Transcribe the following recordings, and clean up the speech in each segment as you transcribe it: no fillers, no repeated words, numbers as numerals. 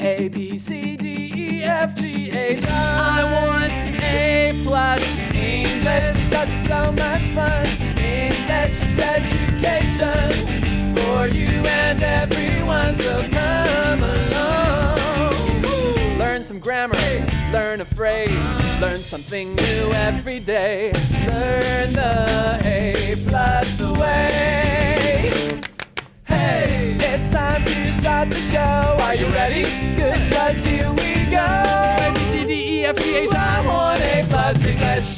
A, B, C, D, E, F, G, H, I want A+ English because it's so much fun. English education for you and everyone, so come along. Learn some grammar, learn a phrase, learn something new every day. Learn the A+ way. Hey, it's time to start the show. Are you ready? Good, 'cause here we go. A, B, C, D, E, F, G, H, I want A+ English.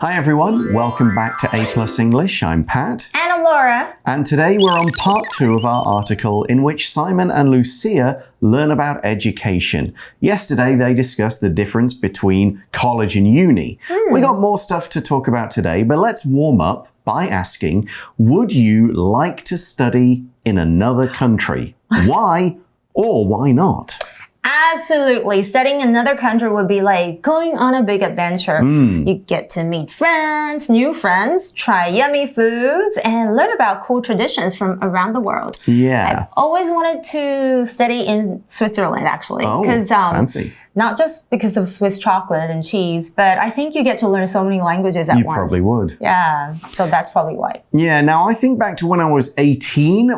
Hi everyone, welcome back to A+ English. I'm Pat. And I'm Laura. And today we're on part 2 of our article in which Simon and Lucia learn about education. Yesterday they discussed the difference between college and uni. We got more stuff to talk about today, but let's warm up by asking, would you like to study in another country? Why or why not? Absolutely. Studying in another country would be like going on a big adventure. You get to meet friends, new friends, try yummy foods, and learn about cool traditions from around the world. Yeah. I've always wanted to study in Switzerland, actually. Oh, fancy. Not just because of Swiss chocolate and cheese, but I think you get to learn so many languages at once. You probably would. Yeah, so that's probably why. Yeah, now I think back to when I was 18,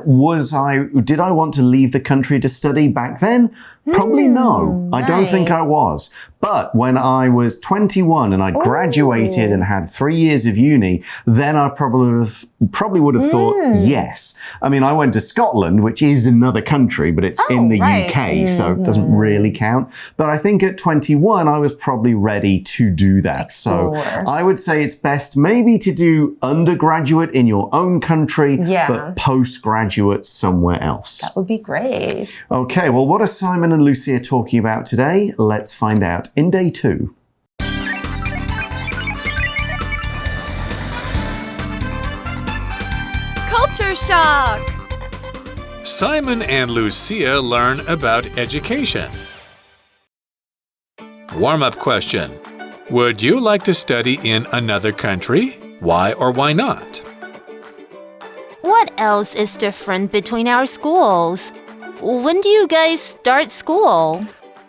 did I want to leave the country to study back then? Probably no. I don't think I was. But when I was 21 and I graduated and had 3 years of uni, then I probably would have thought yes. I mean, I went to Scotland, which is another country, but it's in the UK, so it doesn't really count. But I think at 21, I was probably ready to do that. So I would say it's best maybe to do undergraduate in your own country, but postgraduate somewhere else. That would be great. Okay, well, what are Simon and Lucia talking about today? Let's find out in day 2. Culture shock! Simon and Lucia learn about education. Warm-up question. Would you like to study in another country? Why or why not? What else is different between our schools? When do you guys start school?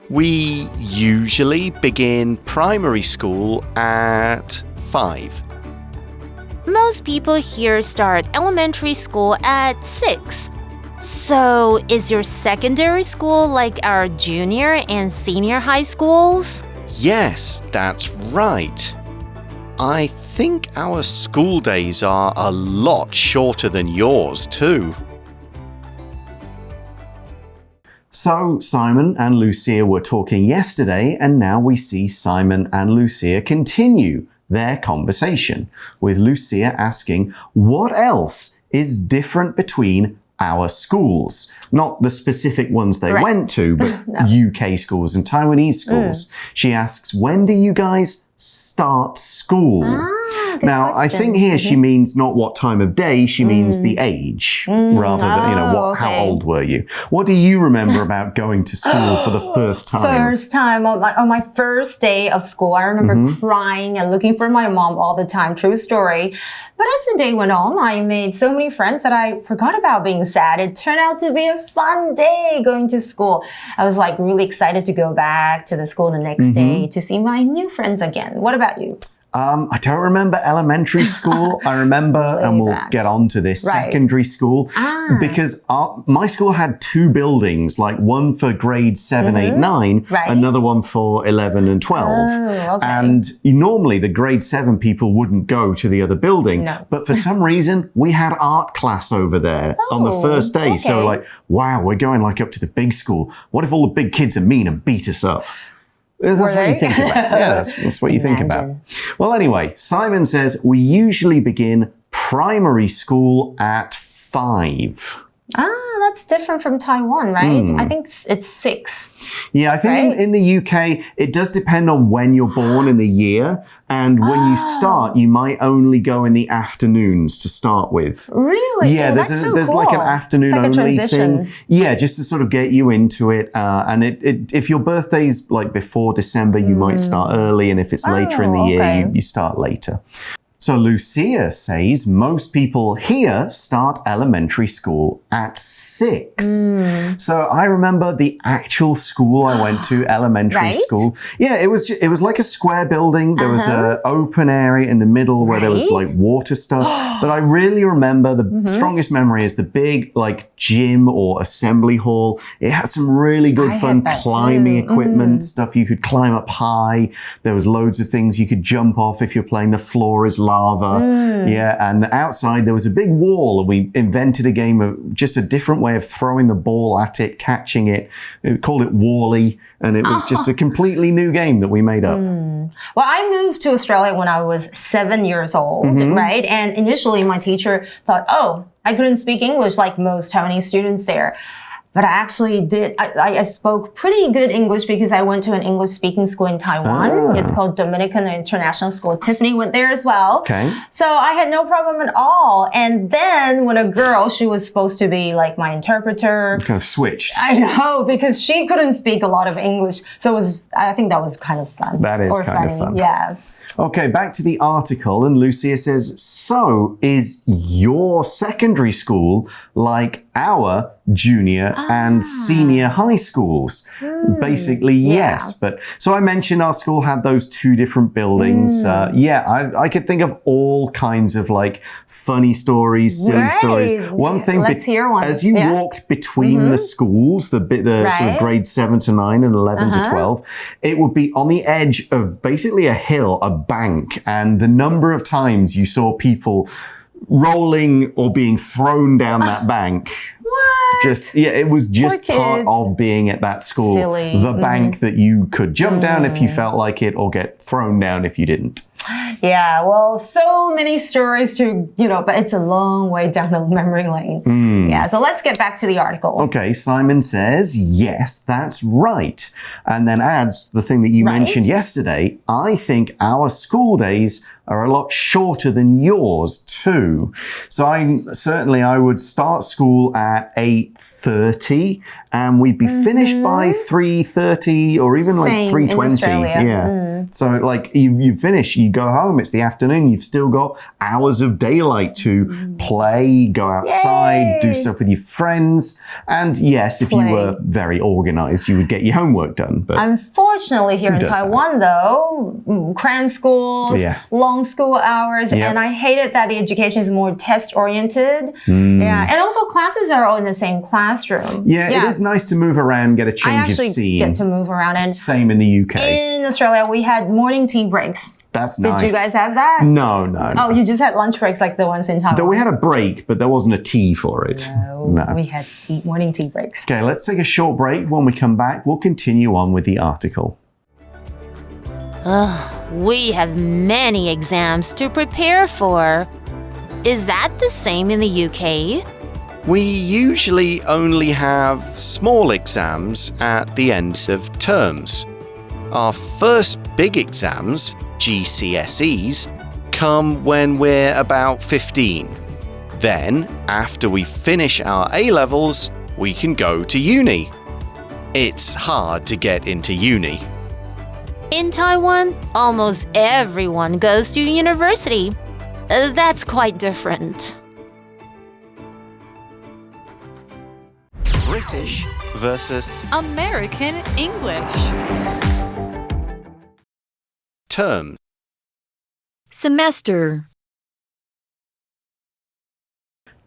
We usually begin primary school at 5. Most people here start elementary school at 6. So, is your secondary school like our junior and senior high schools? Yes, that's right. I think our school days are a lot shorter than yours, too. So, Simon and Lucia were talking yesterday, and now we see Simon and Lucia continue their conversation, with Lucia asking what else is different between our schools. Not the specific ones they went to, but UK schools and Taiwanese schools. She asks, when do you guys start school? Now, I think here she means not what time of day, she means the age, rather than, how old were you? What do you remember about going to school for the first time? First time, on my first day of school, I remember crying and looking for my mom all the time. True story. But as the day went on, I made so many friends that I forgot about being sad. It turned out to be a fun day going to school. I was like really excited to go back to the school the next day to see my new friends again. What about you? I don't remember elementary school. I remember, and we'll get on to this, secondary school. Because my school had 2 buildings, like one for grades 7, 8, 9, another one for 11 and 12. And normally the grade 7 people wouldn't go to the other building. But for some reason, we had art class over there on the first day. So like, wow, we're going like up to the big school. What if all the big kids are mean and beat us up? That's what you think about. Yeah, that's what you think about. Well, anyway, Simon says we usually begin primary school at 5. That's that's different from Taiwan, right? I think it's 6. Yeah, I think in the UK, it does depend on when you're born in the year. And when you start, you might only go in the afternoons to start with. Really? Yeah, that's there's so like an cool. afternoon it's like only a transition. thing. Yeah, just to sort of get you into it. And if your birthday's like before December, you might start early. And if it's later in the year, you start later. So Lucia says most people here start elementary school at 6. So I remember the actual school I went to, elementary school. Yeah, it was like a square building. There was an open area in the middle where there was like water stuff. But I really remember the strongest memory is the big like gym or assembly hall. It had some really good fun climbing equipment, stuff you could climb up high. There was loads of things you could jump off if you're playing the floor is lava. Yeah, and outside there was a big wall and we invented a game of just a different way of throwing the ball at it, catching it. We called it Wally, and it was just a completely new game that we made up. Well, I moved to Australia when I was 7 years old, right? And initially my teacher thought, oh, I couldn't speak English like most Taiwanese students there. But I actually did. I spoke pretty good English because I went to an English-speaking school in Taiwan. It's called Dominican International School. Tiffany went there as well. Okay. So I had no problem at all. And then when a girl, she was supposed to be like my interpreter. Kind of switched. I know, because she couldn't speak a lot of English. So I think that was kind of fun. That is kind of fun. Yeah. Okay, back to the article, and Lucia says, so is your secondary school like our junior and senior high schools? Basically, yes. But so I mentioned our school had those 2 different buildings. I could think of all kinds of like funny stories, silly stories. One thing, let's hear one. as you walked between the schools, the sort of grades 7 to 9 and 11 to 12, it would be on the edge of basically a hill, a bank, and the number of times you saw people rolling or being thrown down that bank. What? It was just part of being at that school. Silly. The bank that you could jump down if you felt like it or get thrown down if you didn't. Yeah, well, so many stories to, but it's a long way down the memory lane. Yeah, so let's get back to the article. Okay, Simon says, yes, that's right. And then adds the thing that you mentioned yesterday. I think our school days are a lot shorter than yours too. So I would start school at 8:30 and we'd be finished by 3:30 or even like 3:20. Yeah. So like you finish, you go home, it's the afternoon, you've still got hours of daylight to play, go outside, do stuff with your friends. And yes, if you were very organized, you would get your homework done. But unfortunately here in Taiwan though, cram schools, long school hours, and I hated that the education is more test oriented. Yeah, and also classes are all in the same classroom. Yeah, it is nice to move around, get a change of scene. I actually get to move around. And same in the UK. In Australia, we had morning tea breaks. That's nice. Did you guys have that? No. Oh, you just had lunch breaks like the ones in Taiwan? We had a break, but there wasn't a tea for it. No. We had morning tea breaks. Okay, let's take a short break. When we come back, we'll continue on with the article. We have many exams to prepare for. Is that the same in the UK? We usually only have small exams at the ends of terms. Our first big exams, GCSEs, come when we're about 15. Then, after we finish our A-levels, we can go to uni. It's hard to get into uni. In Taiwan, almost everyone goes to university. That's quite different. British versus American English. term. Semester.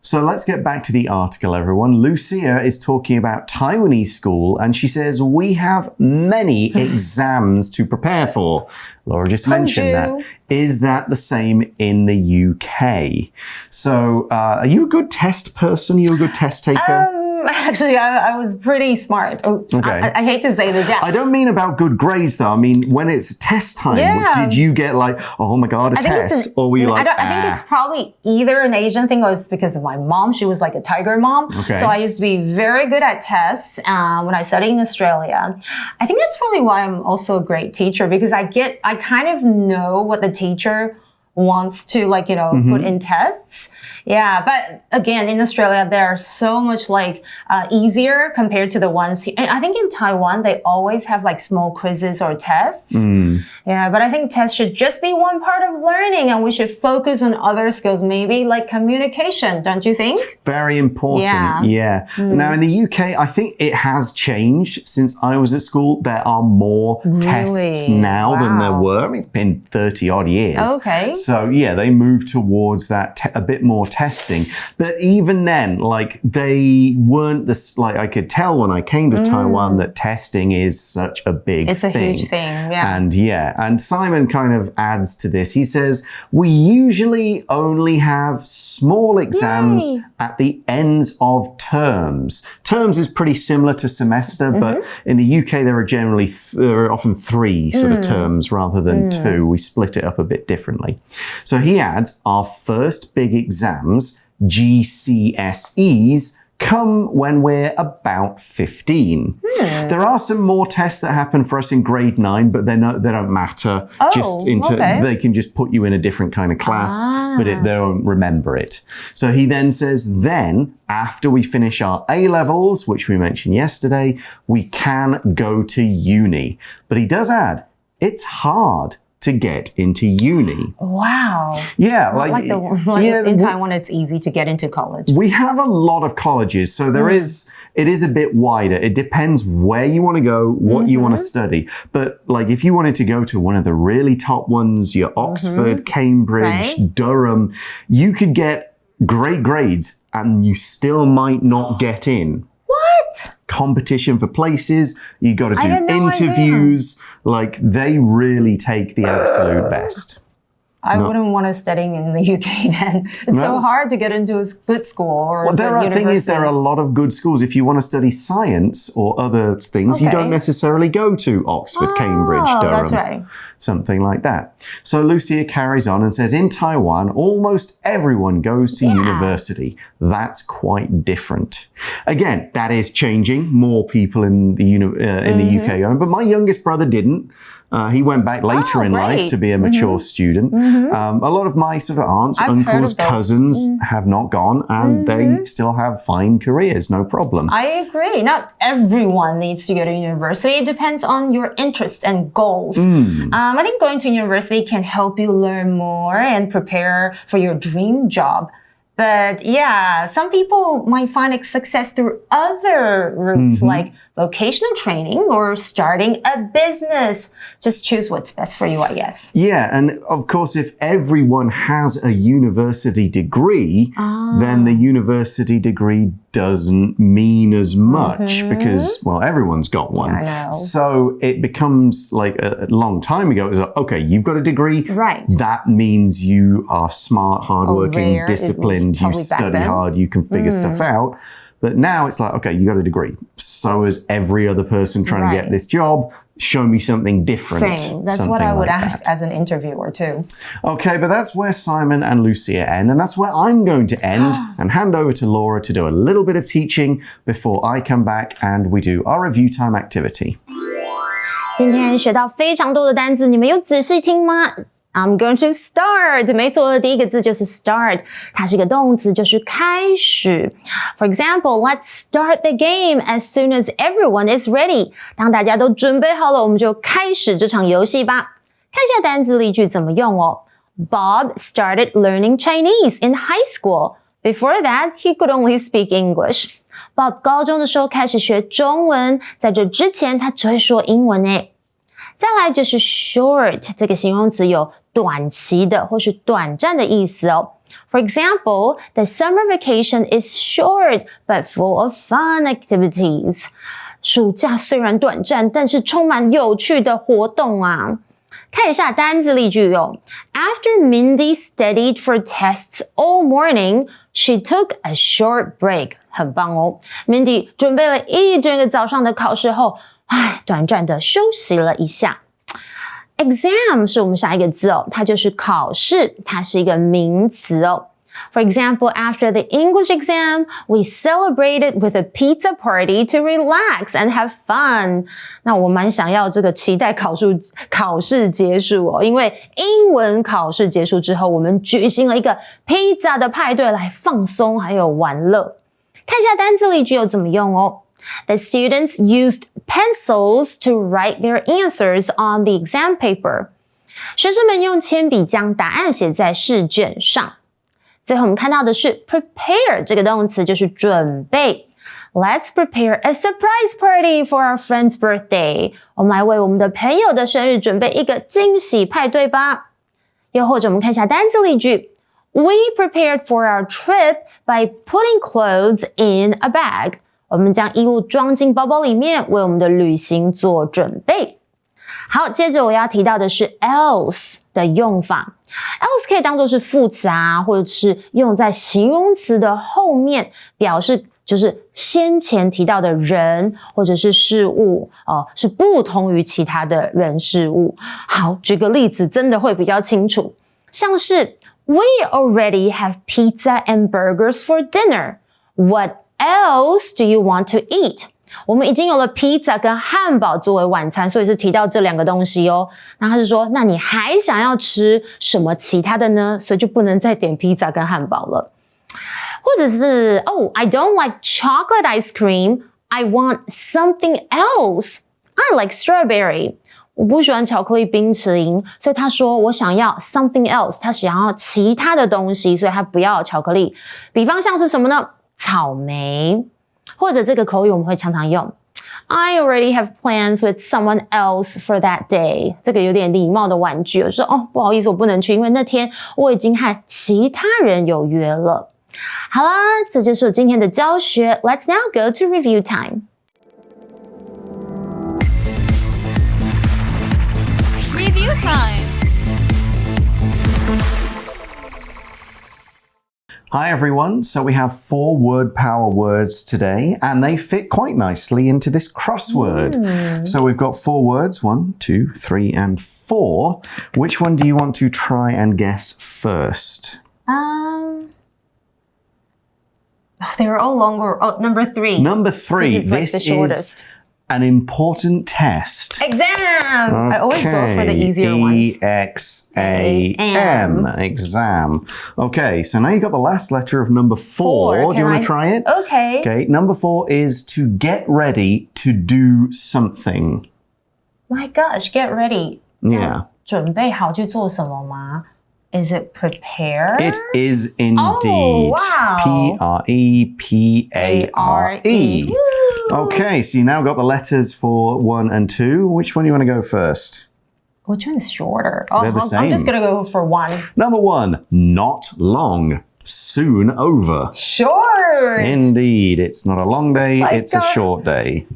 So let's get back to the article, everyone. Lucia is talking about Taiwanese school, and she says, we have many exams to prepare for. Laura just mentioned that. Is that the same in the UK? So are you a good test person? Are you a good test taker? Actually, I was pretty smart. Okay. I hate to say this. Yeah. I don't mean about good grades though. I mean when it's test time. Did you get like, oh my god, a test? Or were you like, I think it's probably either an Asian thing or it's because of my mom. She was like a tiger mom. Okay. So I used to be very good at tests when I studied in Australia. I think that's probably why I'm also a great teacher because I kind of know what the teacher wants to put in tests. Yeah, but again, in Australia, they're so much easier compared to the ones here. And I think in Taiwan, they always have small quizzes or tests. Yeah, but I think tests should just be one part of learning and we should focus on other skills, maybe like communication, don't you think? Very important. Yeah. Now in the UK, I think it has changed since I was at school. There are more tests now than there were. I mean, it's been 30 odd years. Okay. So yeah, they moved towards that a bit more testing. But even then, they weren't this, I could tell when I came to Taiwan that testing is such a big thing. It's a huge thing, yeah. And Simon kind of adds to this. He says, we usually only have small exams at the ends of terms. Terms is pretty similar to semester, but in the UK there are often 3 sort of terms rather than 2. We split it up a bit differently. So he adds, our first big exams, GCSEs, come when we're about 15. There are some more tests that happen for us in grade 9, but they don't matter. They can just put you in a different kind of class, but they don't remember it. So he then says, then after we finish our A-levels, which we mentioned yesterday, we can go to uni. But he does add, it's hard to get into uni. Wow. Yeah, in Taiwan, it's easy to get into college. We have a lot of colleges, so it is a bit wider. It depends where you want to go, what you want to study. But if you wanted to go to one of the really top ones, your Oxford, Cambridge, Durham, you could get great grades and you still might not get in. What? Competition for places, you got to do interviews. They really take the absolute best. I wouldn't want to study in the UK then. It's so hard to get into a good school or university. There are a lot of good schools. If you want to study science or other things, you don't necessarily go to Oxford, Cambridge, Durham. That's right. Something like that. So Lucia carries on and says, in Taiwan, almost everyone goes to university. That's quite different. Again, that is changing. More people in the UK going, but my youngest brother didn't. He went back later in life to be a mature student. A lot of my sort of aunts, uncles, cousins have not gone and they still have fine careers, no problem. I agree. Not everyone needs to go to university. It depends on your interests and goals. I think going to university can help you learn more and prepare for your dream job. But yeah, some people might find success through other routes like vocational training or starting a business. Just choose what's best for you, I guess. Yeah, and of course, if everyone has a university degree, then the university degree doesn't mean as much because, everyone's got one. Yeah, I know. So it becomes a long time ago, it was okay, you've got a degree. Right. That means you are smart, hardworking, disciplined, you study hard, you can figure stuff out. But now it's okay, you got a degree. So is every other person trying to get this job. Show me something different. Same. That's what I would ask as an interviewer too. Okay, but that's where Simon and Lucia end, and that's where I'm going to end and hand over to Laura to do a little bit of teaching before I come back and we do our review time activity. 今天学到非常多的单字，你们有仔细听吗？I'm going to start. 没错，第一个字就是 start. 它是一个动词，就是开始。For example, let's start the game as soon as everyone is ready. 当大家都准备好了，我们就开始这场游戏吧。看一下单字例句怎么用哦。Bob started learning Chinese in high school. Before that, he could only speak English. Bob 高中的时候开始学中文，在这之前他只会说英文诶。再来就是 short 这个形容词有短期的或是短暂的意思哦。For example, the summer vacation is short but full of fun activities. 暑假虽然短暂，但是充满有趣的活动啊。看一下单字例句哦。After Mindy studied for tests all morning, she took a short break. 很棒哦。Mindy 准备了一整个早上的考试后，短暂的休息了一下。Exam 是我们下一个字哦，它就是考试，它是一个名词哦。For example, after the English exam, we celebrated with a pizza party to relax and have fun. 那我蛮想要这个期待考试结束哦，因为英文考试结束之后，我们举行了一个披萨的派对来放松还有玩乐。看一下单字例句有怎么用哦。The students used pencils to write their answers on the exam paper. 学生们用铅笔将答案写在试卷上。最后我们看到的是 prepare 这个动词，就是准备。Let's prepare a surprise party for our friend's birthday. 我们来为我们的朋友的生日准备一个惊喜派对吧。又或者我们看一下单字例句。We prepared for our trip by putting clothes in a bag. 我们将衣物装进包包里面，为我们的旅行做准备。好，接着我要提到的是 else 的用法。else 可以当作是副词啊，或者是用在形容词的后面，表示就是先前提到的人或者是事物，是不同于其他的人事物。好，举个例子，真的会比较清楚，像是 We already have pizza and burgers for dinner. What else do you want to eat? 我们已经有了披萨跟汉堡作为晚餐，所以是提到这两个东西哦。那他是说，那你还想要吃什么其他的呢？所以就不能再点披萨跟汉堡了。或者是I don't like chocolate ice cream. I want something else. I like strawberry. 我不喜欢巧克力冰淇淋，所以他说我想要 something else. 他想要其他的东西，所以他不要巧克力。比方像是什么呢？草莓。或者这个口语我们会常常用 I already have plans with someone else for that day. 这个有点礼貌的婉拒，就说不好意思，我不能去，因为那天我已经和其他人有约了。好啦，这就是我今天的教学。Let's now go to review time. Review time. Hi everyone, so we have 4 word power words today and they fit quite nicely into this crossword. So we've got 4 words, 1, 2, 3 and 4. Which one do you want to try and guess first? They're all longer. Number 3. Number 3. This is the shortest. An important test. Exam! Okay. I always go for the easier ones. E-X-A-M. Exam. Okay, so now you got the last letter of number 4. Do you want to try it? Okay. Okay, number 4 is to get ready to do something. My gosh, get ready. Yeah. 准备好去做什么吗？ Is it prepare? It is indeed. Oh, wow. P-R-E-P-A-R-E. Okay, so you now got the letters for 1 and 2. Which one do you want to go first? Which one's shorter? They're the same. I'm just going to go for 1. Number 1, not long. Soon over. Short! Indeed, it's not a long day, Like it's a short day.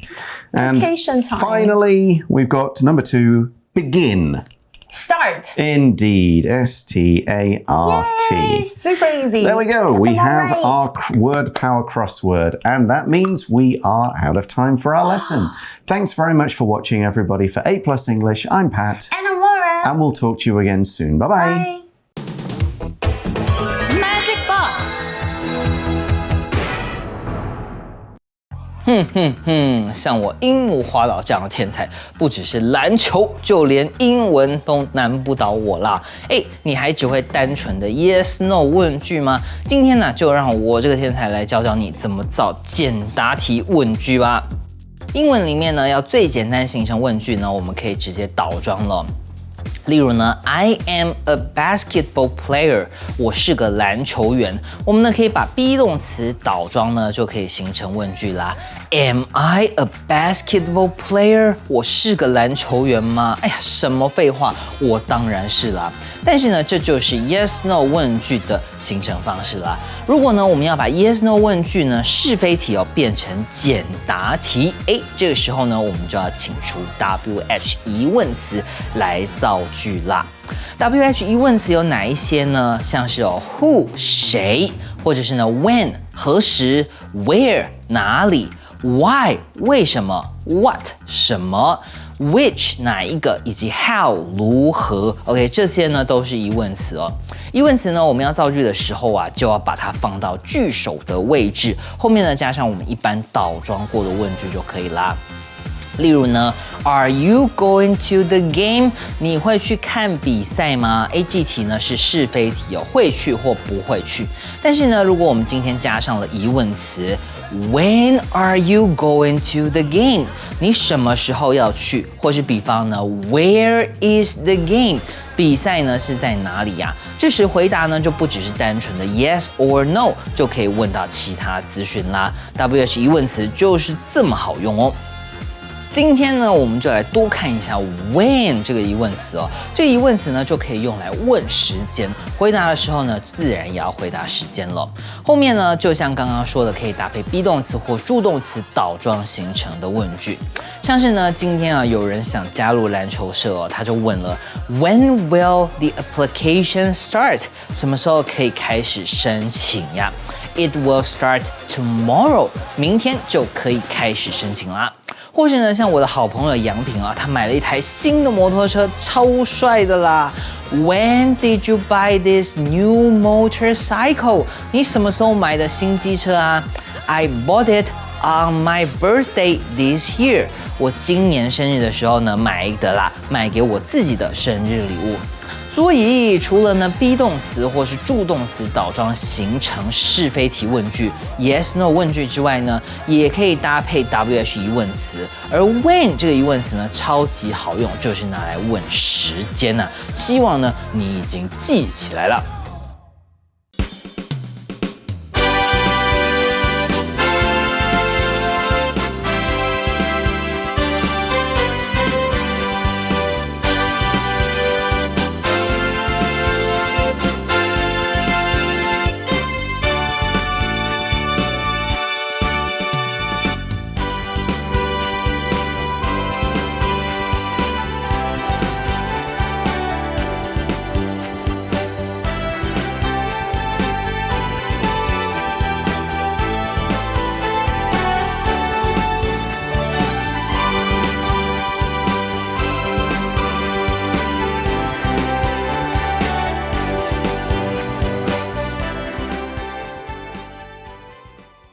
And vacation time. Finally, we've got number 2, begin. Start. Indeed, S-T-A-R-T. Yay, super easy. There we go. We have right. our word power crossword, and that means we are out of time for our lesson. Thanks very much for watching, everybody. For A+ English, I'm Pat. And I'm Laura. And we'll talk to you again soon. Bye-bye. Bye. Magic Box. 像我樱木花道这样的天才，不只是篮球，就连英文都难不倒我啦！你还只会单纯的 yes no 问句吗？今天呢，就让我这个天才来教教你怎么造简答题问句吧。英文里面呢，要最简单形成问句呢，我们可以直接倒装了。例如呢 ，I am a basketball player， 我是个篮球员。我们呢可以把 be 动词倒装呢，就可以形成问句啦。Am I a basketball player？ 我是个篮球员吗？哎呀，什么废话，我当然是啦。但是呢，这就是 yes no 问句的形成方式啦。如果呢，我们要把 yes no 问句呢是非题变成简答题，这个时候呢，我们就要请出 WH 疑问词来造句啦。WH 疑问词有哪一些呢？像是who 谁，或者是呢 when 何时 ，where 哪里 ，why 为什么 ，what 什么。Which 哪一个，以及 how 如何 ，OK 这些呢都是疑问词哦。疑问词呢，我们要造句的时候啊，就要把它放到句首的位置，后面呢加上我们一般倒装过的问句就可以啦。例如呢 ，Are you going to the game？ 你会去看比赛吗？这题呢是是非题哦，会去或不会去。但是呢，如果我们今天加上了疑问词 ，When are you going to the game？ 你什么时候要去？或是比方呢 ，Where is the game？ 比赛呢是在哪里呀？这时回答呢就不只是单纯的 yes or no， 就可以问到其他资讯啦。WH 疑问词就是这么好用哦。今天呢，我们就来多看一下 when 这个疑问词哦。这个疑问词呢，就可以用来问时间，回答的时候呢，自然也要回答时间了。后面呢，就像刚刚说的，可以搭配 be 动词或助动词倒装形成的问句。像是呢，今天啊，有人想加入篮球社哦，他就问了 When will the application start？ 什么时候可以开始申请呀？It will start tomorrow， 明天就可以开始申请啦。或是呢，像我的好朋友杨平啊，他买了一台新的摩托车，超帅的啦。When did you buy this new motorcycle？ 你什么时候买的新机车啊 ？I bought it on my birthday this year。我今年生日的时候呢，买的啦，买给我自己的生日礼物。所以除了呢 be 动词或是助动词倒装形成是非题问句 yes no 问句之外呢，也可以搭配 WH 疑问词。而 when 这个疑问词呢，超级好用，就是拿来问时间啊。希望呢你已经记起来了。